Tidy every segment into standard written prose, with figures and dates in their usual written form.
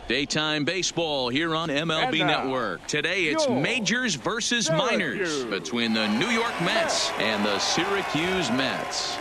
Daytime baseball here on MLB Network. Today it's majors versus minors between the New York Mets and the Syracuse Mets.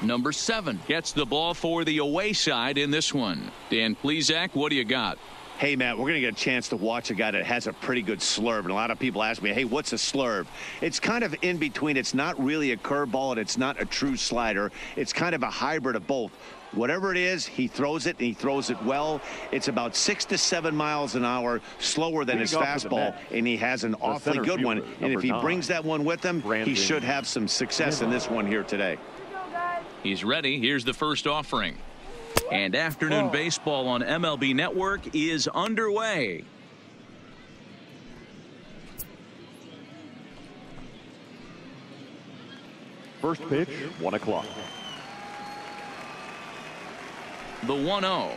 Number 7 gets the ball for the away side in this one. Dan Plesac, what do you got? Hey, Matt, we're going to get a chance to watch a guy that has a pretty good slurve. And a lot of people ask me, hey, what's a slurve? It's kind of in between. It's not really a curveball, and it's not a true slider. It's kind of a hybrid of both. Whatever it is, he throws it, and he throws it well. It's about 6 to 7 miles an hour slower than his fastball, and he has an awfully good one. And if he brings that one with him, he should have some success in this one here today. He's ready. Here's the first offering. And afternoon baseball on MLB Network is underway. First pitch, 1 o'clock. The 1-0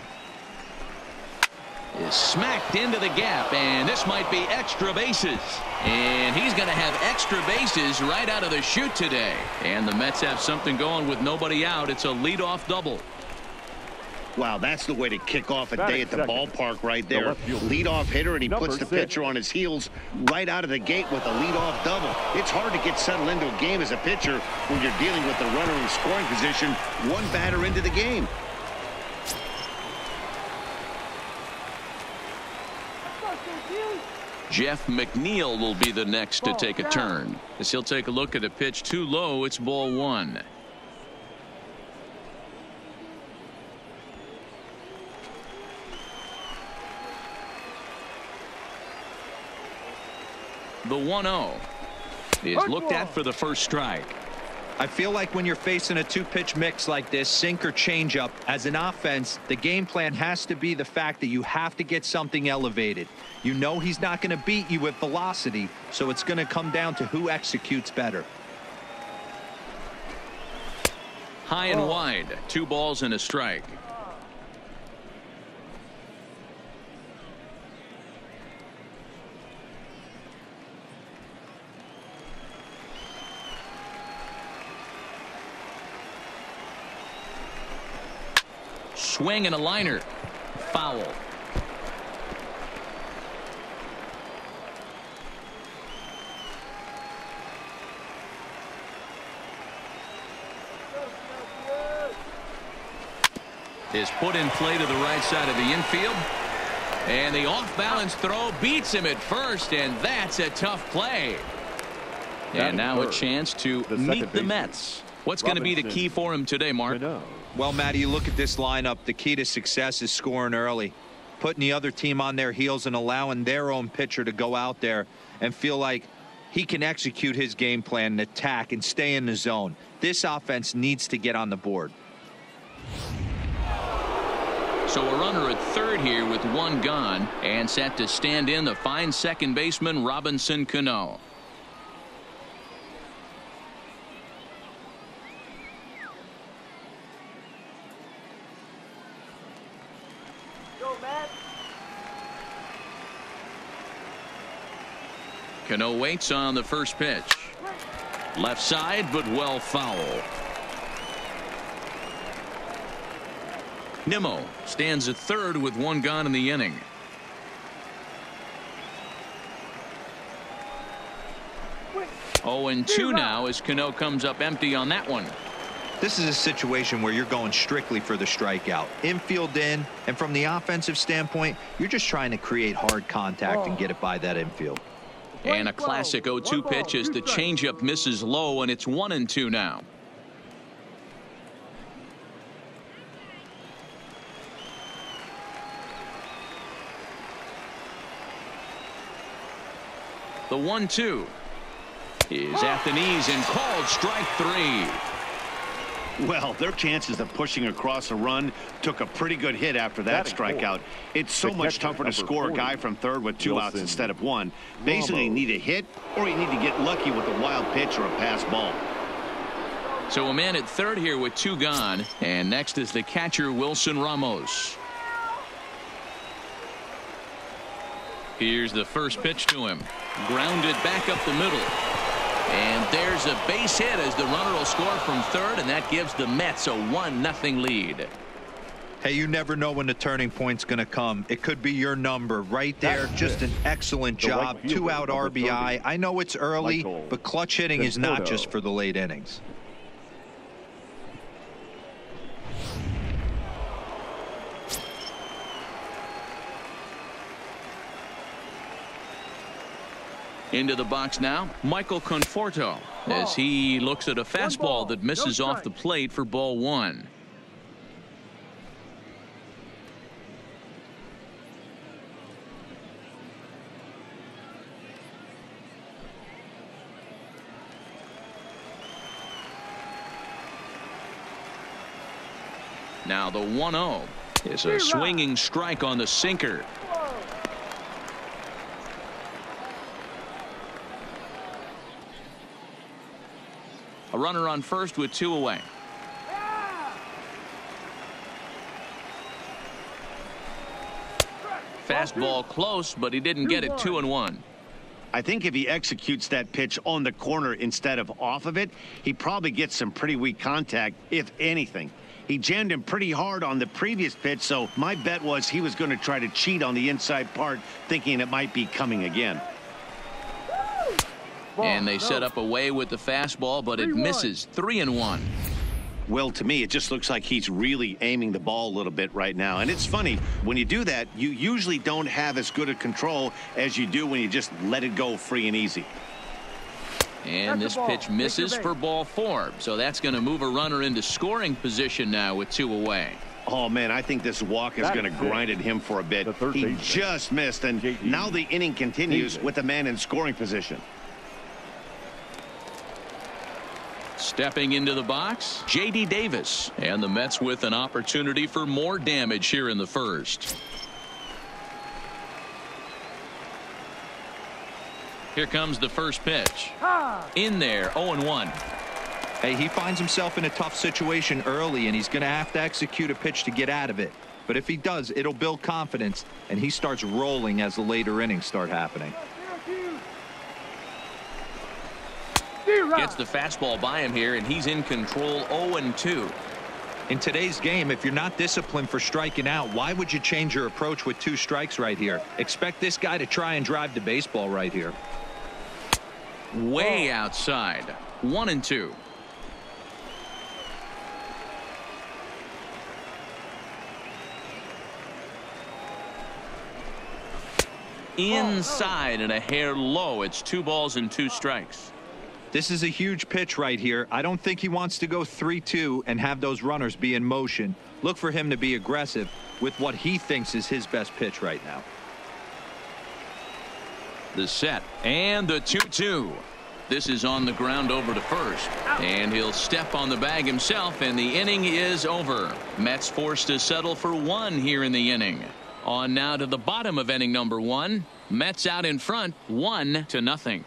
is smacked into the gap, and this might be extra bases. And he's going to have extra bases right out of the chute today. And the Mets have something going with nobody out. It's a leadoff double. Wow, that's the way to kick off a day at the ballpark right there. Leadoff hitter, and he puts the pitcher on his heels right out of the gate with a leadoff double. It's hard to get settled into a game as a pitcher when you're dealing with the runner in scoring position one batter into the game. Jeff McNeil will be the next to take a turn, as he'll take a look at a pitch too low. It's ball 1. The 1-0 is looked at for the first strike. I feel like when you're facing a two-pitch mix like this, sink or changeup, as an offense, the game plan has to be the fact that you have to get something elevated. You know he's not going to beat you with velocity, so it's going to come down to who executes better. High and wide, 2 balls and a strike. Swing and a liner. Foul. Is put in play to the right side of the infield. And the off-balance throw beats him at first, and that's a tough play. And now a chance to meet the Mets. What's going to be the key for him today, Mark? Well, Matty, you look at this lineup. The key to success is scoring early, putting the other team on their heels and allowing their own pitcher to go out there and feel like he can execute his game plan and attack and stay in the zone. This offense needs to get on the board. So a runner at third here with 1 gone, and set to stand in the fine second baseman Robinson Cano. Cano waits on the first pitch. Left side, but well foul. Nimmo stands at third with 1 gone in the inning. Oh, and 2 now as Cano comes up empty on that one. This is a situation where you're going strictly for the strikeout. Infield in, and from the offensive standpoint, you're just trying to create hard contact and get it by that infield. And a classic 0-2 pitch as the changeup misses low, and it's 1-2 now. The 1-2 is at the knees and called strike 3. Well, their chances of pushing across a run took a pretty good hit after that strikeout. It's so much tougher to score a guy from third with 2 outs instead of 1. Basically, you need a hit, or you need to get lucky with a wild pitch or a pass ball. So a man at third here with 2 gone, and next is the catcher Wilson Ramos. Here's the first pitch to him. Grounded back up the middle. And there's a base hit as the runner will score from third, and that gives the Mets a 1-0 lead. Hey, you never know when the turning point's going to come. It could be your number right there. Just an excellent job. 2-out RBI. I know it's early, but clutch hitting is not just for the late innings. Into the box now, Michael Conforto, as he looks at a fastball that misses off the plate for ball 1. Now the 1-0 is a swinging strike on the sinker. A runner on first with 2 away. Fastball close, but he didn't get it. 2-1. I think if he executes that pitch on the corner instead of off of it, he probably gets some pretty weak contact, if anything. He jammed him pretty hard on the previous pitch, so my bet was he was going to try to cheat on the inside part, thinking it might be coming again. And they set up away with the fastball, but it misses. 3-1. Well, to me, it just looks like he's really aiming the ball a little bit right now. And it's funny, when you do that, you usually don't have as good a control as you do when you just let it go free and easy. And this pitch misses for ball 4. So that's going to move a runner into scoring position now with 2 away. Oh, man, I think this walk is going to grind at him for a bit. He just missed, and now the inning continues with the man in scoring position. Stepping into the box, J.D. Davis, and the Mets with an opportunity for more damage here in the first. Here comes the first pitch. In there, 0-1. Hey, he finds himself in a tough situation early, and he's going to have to execute a pitch to get out of it. But if he does, it'll build confidence, and he starts rolling as the later innings start happening. Gets the fastball by him here, and he's in control. 0-2. In today's game, if you're not disciplined for striking out, why would you change your approach with 2 strikes right here? Expect this guy to try and drive the baseball right here. Way outside. 1-2. Inside and a hair low. It's 2 balls and 2 strikes. This is a huge pitch right here. I don't think he wants to go 3-2 and have those runners be in motion. Look for him to be aggressive with what he thinks is his best pitch right now. The set and the 2-2. This is on the ground over to first, and he'll step on the bag himself, and the inning is over. Mets forced to settle for 1 here in the inning. On now to the bottom of inning number 1. Mets out in front, 1-0.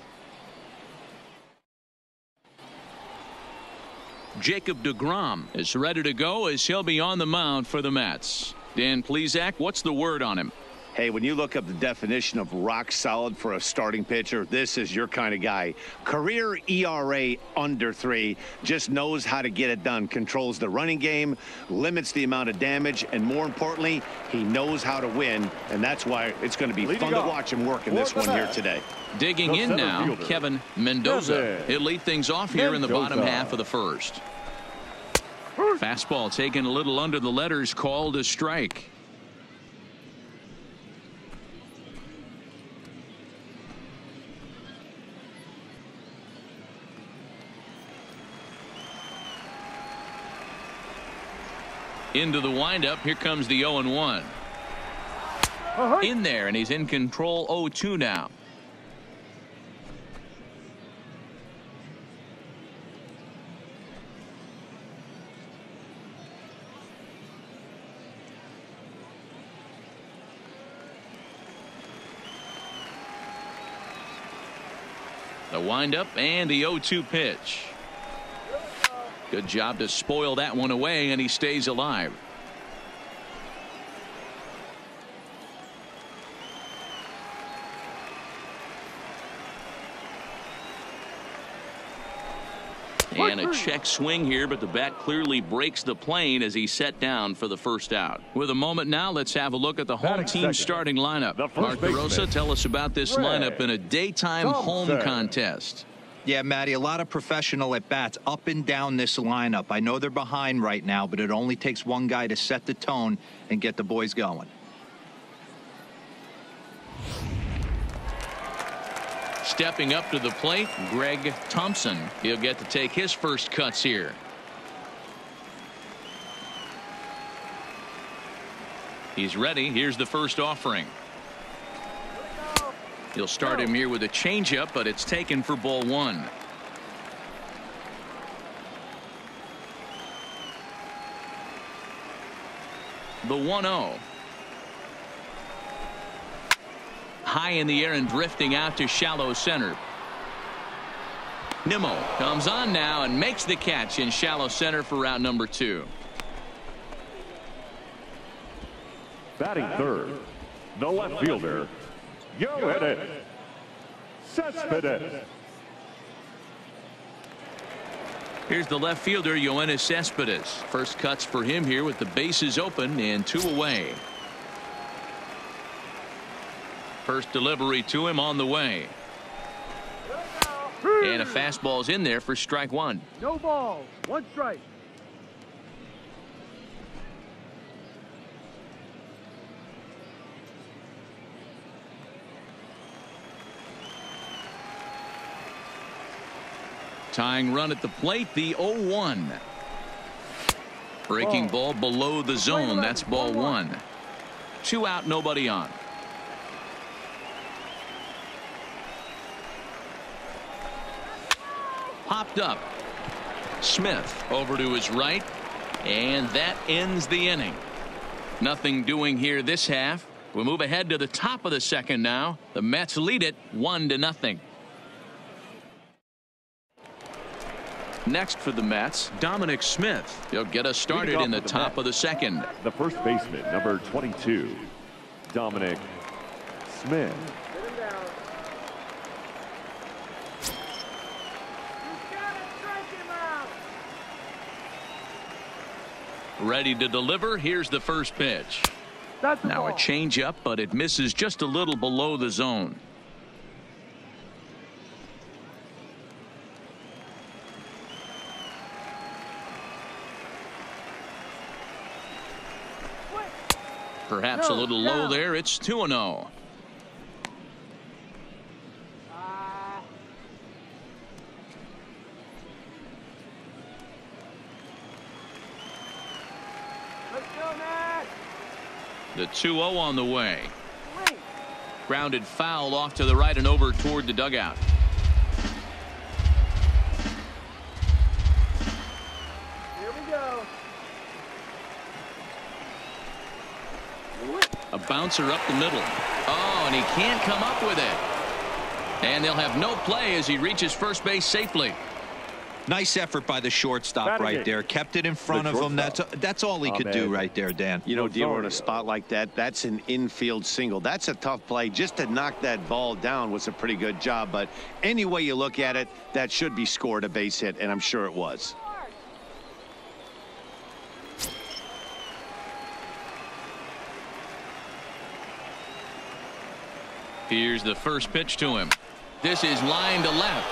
Jacob deGrom is ready to go as he'll be on the mound for the Mets. Dan Plesac, what's the word on him? Hey, when you look up the definition of rock solid for a starting pitcher, this is your kind of guy. Career ERA under 3, just knows how to get it done, controls the running game, limits the amount of damage, and more importantly, he knows how to win, and that's why it's going to be fun to watch him work in this one here today. Digging in now, Kevin Mendoza. He'll lead things off here in the bottom half of the first. Fastball taken a little under the letters, called a strike. Into the windup. Here comes the 0-1. In there, and he's in control. 0-2 now. The windup and the 0-2 pitch. Good job to spoil that one away, and he stays alive. And a check swing here, but the bat clearly breaks the plane as he's set down for the first out. With a moment now, let's have a look at the home team starting lineup. Mark DeRosa, tell us about this lineup in a daytime home contest. Yeah, Matty, a lot of professional at-bats up and down this lineup. I know they're behind right now, but it only takes one guy to set the tone and get the boys going. Stepping up to the plate, Greg Thompson. He'll get to take his first cuts here. He's ready. Here's the first offering. He'll start him here with a changeup, but it's taken for ball one. The 1-0. High in the air and drifting out to shallow center. Nimmo comes on now and makes the catch in shallow center for route number 2. Batting third, the left fielder, Yoenis Cespedes. Here's the left fielder, Yoenis Cespedes. First cuts for him here with the bases open and 2 away. First delivery to him on the way. And a fastball's in there for strike 1. No ball, 1 strike. Tying run at the plate, the 0-1. Breaking ball below the zone. That's ball 1. 2 out, nobody on. Popped up. Smith over to his right, and that ends the inning. Nothing doing here this half. We move ahead to the top of the second now. The Mets lead it 1-0. Next for the Mets, Dominic Smith. He'll get us started in the top of the second. The first baseman, number 22, Dominic Smith. Ready to deliver. Here's the first pitch. Now a changeup, but it misses just a little below the zone. Perhaps a little low there. It's 2-0. The 2-0 on the way. Grounded foul off to the right and over toward the dugout. Here we go. A bouncer up the middle. Oh, and he can't come up with it. And they'll have no play as he reaches first base safely. Nice effort by the shortstop right there. Kept it in front of him. That's all he could do right there, Dan. You know, Dero, in a spot like that, that's an infield single. That's a tough play. Just to knock that ball down was a pretty good job. But any way you look at it, that should be scored a base hit, and I'm sure it was. Here's the first pitch to him. This is line to left.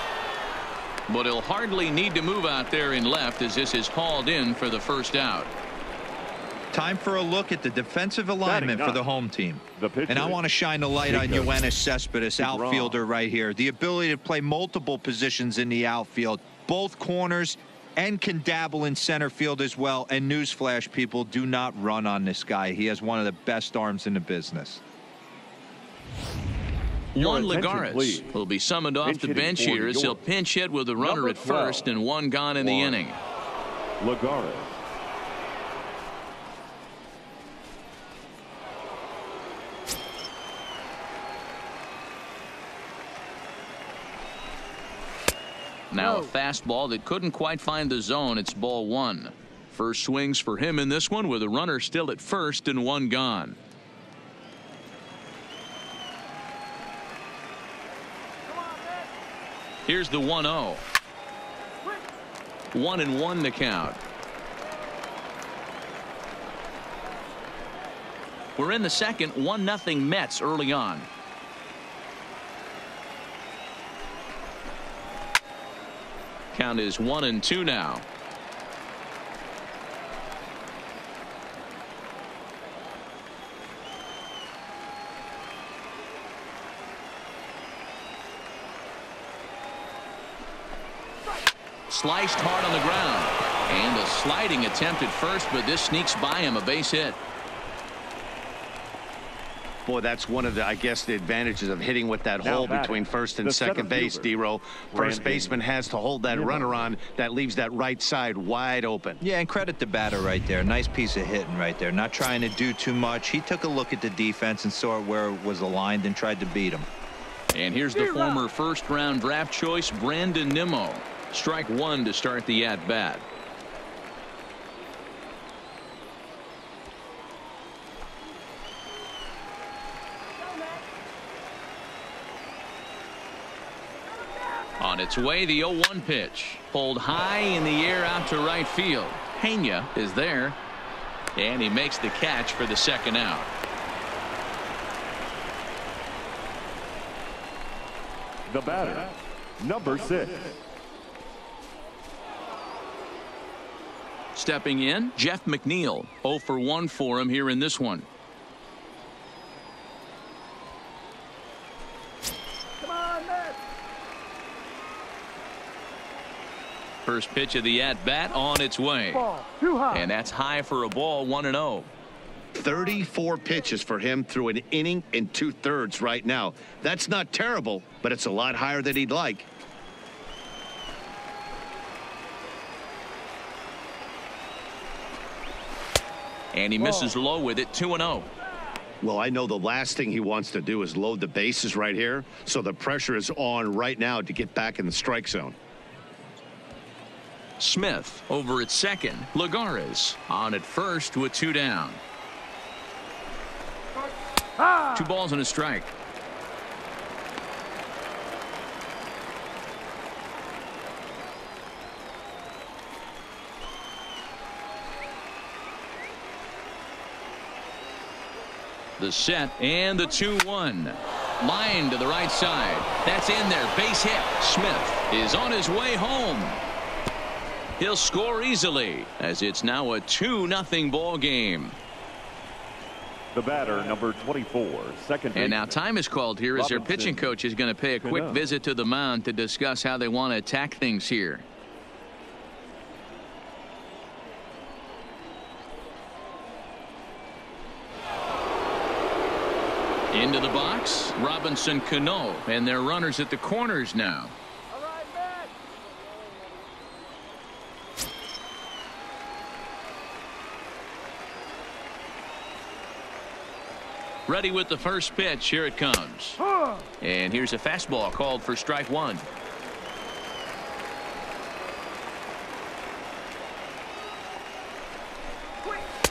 But he'll hardly need to move out there in left as this is hauled in for the first out. Time for a look at the defensive alignment for the home team. And I want to shine the light on Yoenis Cespedes, outfielder right here. The ability to play multiple positions in the outfield, both corners, and can dabble in center field as well. And newsflash, people, do not run on this guy. He has one of the best arms in the business. Juan Lagares will be summoned off the bench here as he'll pinch hit with a runner at first and 1 gone in the inning. Lagares. Now a fastball that couldn't quite find the zone. It's ball 1. First swings for him in this one with a runner still at first and 1 gone. Here's the 1-0. 1-1 the count. We're in the second. 1-0 Mets early on. Count is 1-2 now. Sliced hard on the ground. And a sliding attempt at first, but this sneaks by him. A base hit. Boy, that's one of the, I guess, the advantages of hitting with that hole between first and second base, D-Row. First baseman has to hold that runner on. That leaves that right side wide open. Yeah, and credit the batter right there. Nice piece of hitting right there. Not trying to do too much. He took a look at the defense and saw where it was aligned and tried to beat him. And here's the former first-round draft choice, Brandon Nimmo. Strike one to start the at-bat. On its way, the 0-1 pitch. Pulled high in the air out to right field. Pena is there. And he makes the catch for the second out. The batter, number 6. Stepping in, Jeff McNeil. 0 for 1 for him here in this one. First pitch of the at-bat on its way. Too high. And that's high for a ball, 1-0. 34 pitches for him through an inning and 2/3 right now. That's not terrible, but it's a lot higher than he'd like. And he misses low with it, 2-0. Well, I know the last thing he wants to do is load the bases right here, so the pressure is on right now to get back in the strike zone. Smith over at second. Lagares on at first with 2 down. 2 balls and a strike. The set and the 2-1. Line to the right side. That's in there. Base hit. Smith is on his way home. He'll score easily as it's now a 2-0 ball game. The batter, number 24, second. And now time is called here as their pitching coach is going to pay a quick visit to the mound to discuss how they want to attack things here. Into the box, Robinson Cano, and their runners at the corners now. All right, Matt. Ready with the first pitch. Here it comes. And here's a fastball called for strike one.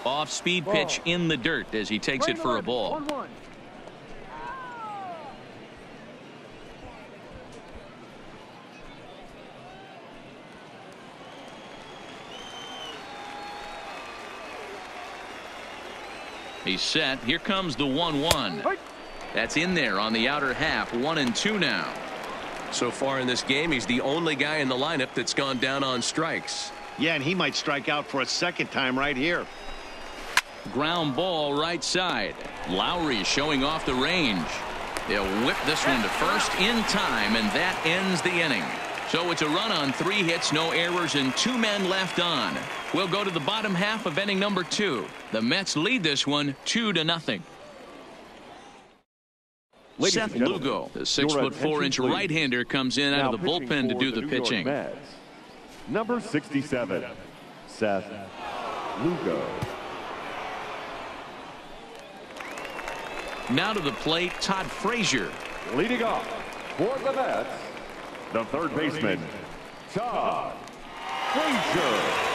Off speed pitch in the dirt as he takes it for a ball. 1-1. He's set. Here comes the 1-1. That's in there on the outer half. 1-2 now. So far in this game, he's the only guy in the lineup that's gone down on strikes. Yeah, and he might strike out for a second time right here. Ground ball right side. Lowry showing off the range. They'll whip this one to first in time, and that ends the inning. So it's a run on 3 hits, no errors, and 2 men left on. We'll go to the bottom half of inning number 2. The Mets lead this one 2-0. Seth Lugo, the 6'4" right-hander, comes in out of the bullpen to do the pitching. Number 67, Seth Lugo. Now to the plate, Todd Frazier. Leading off for the Mets, the third baseman, Todd Frazier.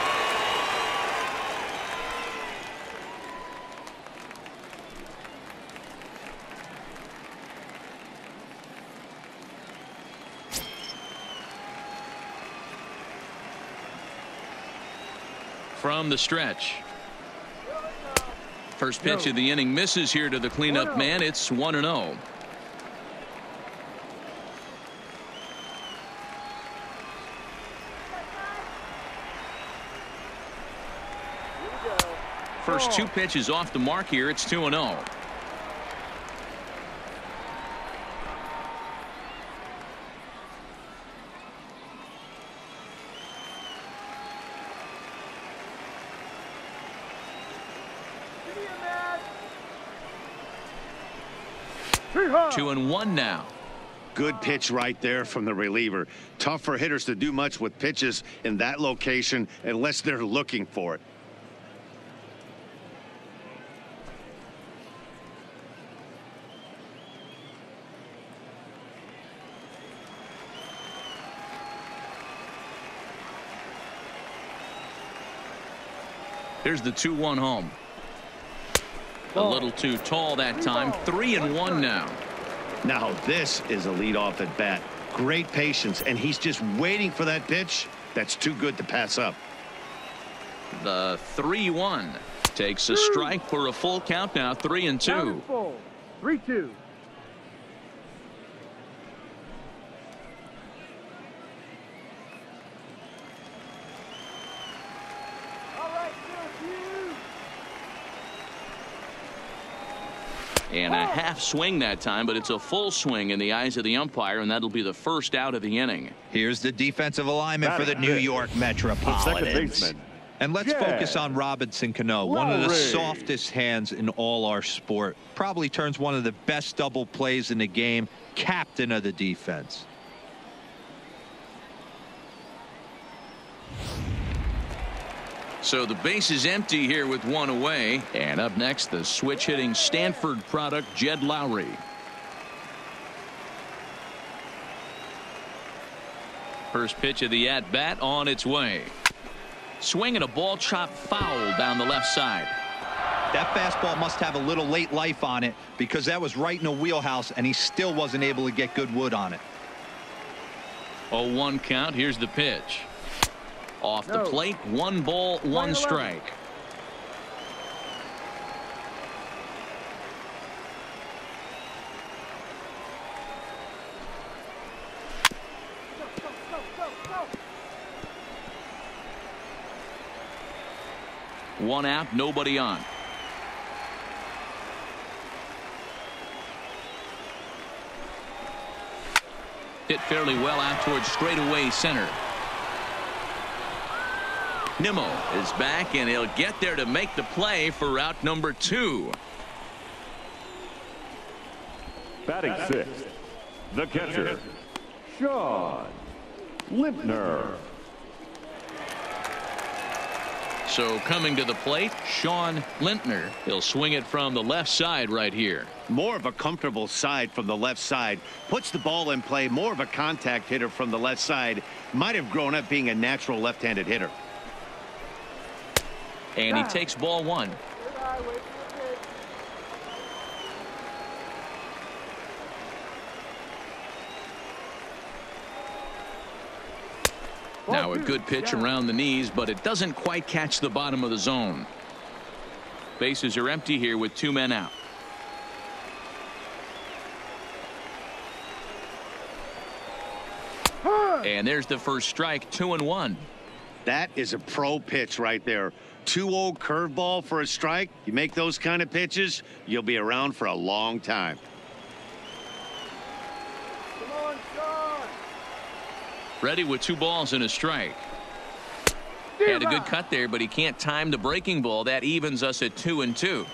from the stretch. First pitch of the inning misses here to the cleanup man. It's 1-0. First two pitches off the mark here. It's 2-0. Two and one now. Good pitch right there from the reliever. Tough for hitters to do much with pitches in that location unless they're looking for it. Here's the 2-1 home. A little too tall that time. 3-1 now. Now this is a leadoff at bat. Great patience, and he's just waiting for that pitch. That's too good to pass up. The 3-1 takes a strike for a full count now. 3-2. 3-2. And a half swing that time, but it's a full swing in the eyes of the umpire, and that'll be the first out of the inning. Here's the defensive alignment for the New York Metropolitans. And let's focus on Robinson Cano, one of the softest hands in all our sport. Probably turns one of the best double plays in the game, captain of the defense. So the base is empty here with one away. And up next, the switch hitting Stanford product, Jed Lowry. First pitch of the at bat on its way. Swinging a ball chopped foul down the left side. That fastball must have a little late life on it because that was right in the wheelhouse and he still wasn't able to get good wood on it. 0-1 count. Here's the pitch. Off the plate, 1 ball, 1 strike. One out, nobody on. Hit fairly well out towards straightaway center. Nimmo is back, and he'll get there to make the play for out number 2. Batting sixth, the catcher, Sean Lintner. So coming to the plate, Sean Lintner. He'll swing it from the left side right here. More of a comfortable side from the left side. Puts the ball in play. More of a contact hitter from the left side. Might have grown up being a natural left-handed hitter. And he takes ball 1. Now a good pitch around the knees, but it doesn't quite catch the bottom of the zone. Bases are empty here with 2 men out. And there's the first strike. 2-1. That is a pro pitch right there. 2-0 curveball for a strike. You make those kind of pitches, you'll be around for a long time. Come on, Sean. Ready with 2 balls and a strike. Had a good cut there, but he can't time the breaking ball. That evens us at 2-2.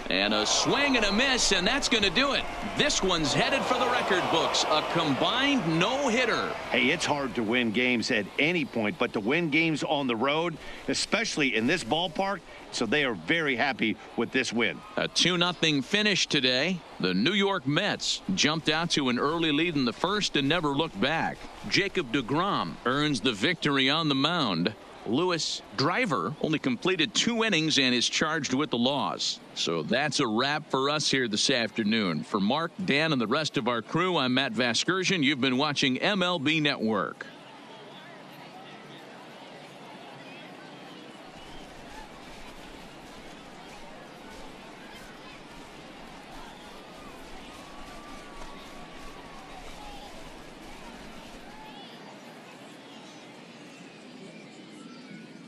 And a swing and a miss, and that's going to do it. This one's headed for the record books. A combined no-hitter. Hey, it's hard to win games at any point, but to win games on the road, especially in this ballpark, so they are very happy with this win. A 2-0 finish today. The New York Mets jumped out to an early lead in the first and never looked back. Jacob deGrom earns the victory on the mound. Lewis Driver only completed 2 innings and is charged with the loss. So that's a wrap for us here this afternoon. For Mark, Dan, and the rest of our crew, I'm Matt Vasgersian. You've been watching MLB Network.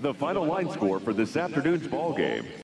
The final line score for this afternoon's ball game.